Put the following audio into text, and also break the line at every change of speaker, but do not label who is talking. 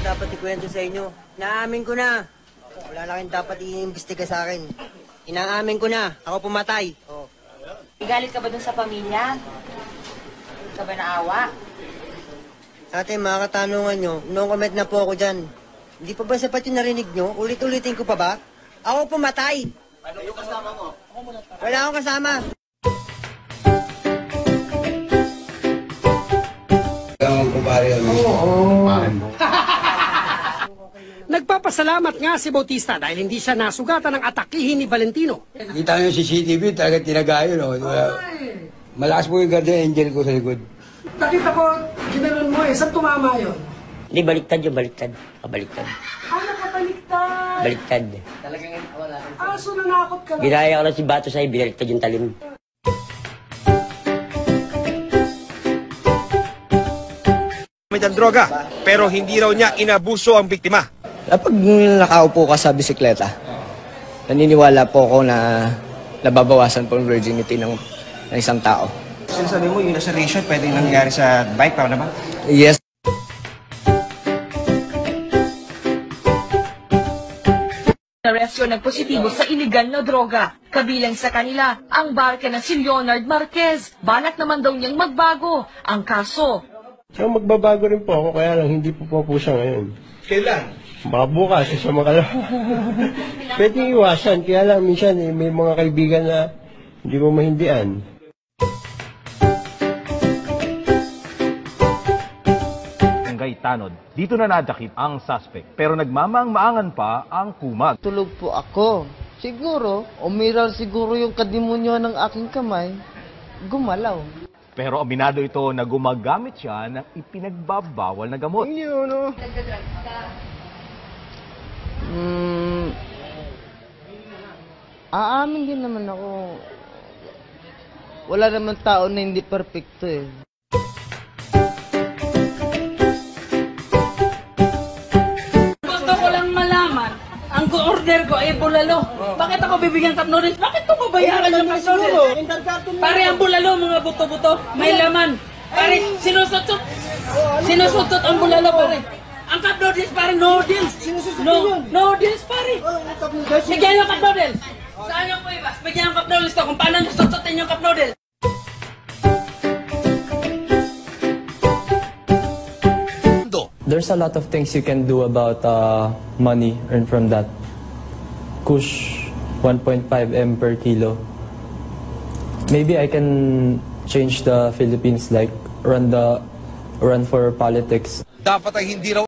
dapat ikwento sa inyo. Inaamin ko na. Wala na kayong dapat i-imbestiga sa akin. Inaamin ko na. Ako pumatay. Oh.
Igalit ka ba dun sa pamilya? Galit ka ba naawa?
Ate, mga katanungan nyo, no comment na po ako dyan. Hindi pa ba sapat yung narinig nyo? Ulit-ulitin ko pa ba? Ako pumatay.
Ano yung kasama mo?
Wala akong kasama.
Nagpapasalamat nga si Bautista dahil hindi siya nasugatan ng atakihin ni Valentino.
Kita nyo yung CCTV, talaga tinagayo, no? Malakas po yung guardian angel ko sa likod.
Nakita ko, ginanon mo eh. Saan tumama yun?
Hindi, baliktad yung baliktad. Kabaliktad.
Nakabaliktad.
Baliktad.
So nanakot ka lang.
Ginaya ko lang si Bato sa'yo, binaliktad yung talim.
Ng droga, pero hindi raw niya inabuso ang biktima.
Kapag nakaupo ka sa bisikleta, naniniwala po ako na nababawasan po ang virginity ng isang tao.
Sinasabi mo, yung laceration pwede nangyari sa bike, tama na ba?
Yes.
Arestyo ng positibo sa iligal na droga. Kabilang sa kanila, ang barka na si Leonard Marquez. Balak naman daw niyang magbago ang kaso.
So magbabago rin po ako, kaya lang hindi po siya ngayon.
Kailan?
Baka bukas, sa makalawa. Pwede iwasan, kaya lang minsan may mga kaibigan na hindi mo mahindian.
Barangay Tanod. Dito na nadakip ang suspect, pero nagmamaang-maangan pa ang kumag.
Tulog po ako. Siguro, umiral siguro yung kadimonyo ng aking kamay, gumalaw.
Pero aminado ito na gumagamit siya ng ipinagbabawal na gamot.
Aamin din naman ako. Wala naman tao na hindi perfecto eh.
Gusto ko lang malaman, ang order ko ay bulalo. Bakit ako bibigyan cup noodles? Bakit ko babayaran yung cup noodles? Pare, ang bulalo, mga buto-buto, may laman. Pare, sinusutot ang bulalo, pare. Ang cup noodles, pare, noodles. Noodles, pare. Bigyan yung cup noodles. Saan yung po iba? Bigyan yung cup noodles ko kung paano susutin yung cup noodles.
There's a lot of things you can do about money earned from that. Kush, 1.5 M per kilo. Maybe I can change the Philippines, like run for politics.
Dapat ay hindi raw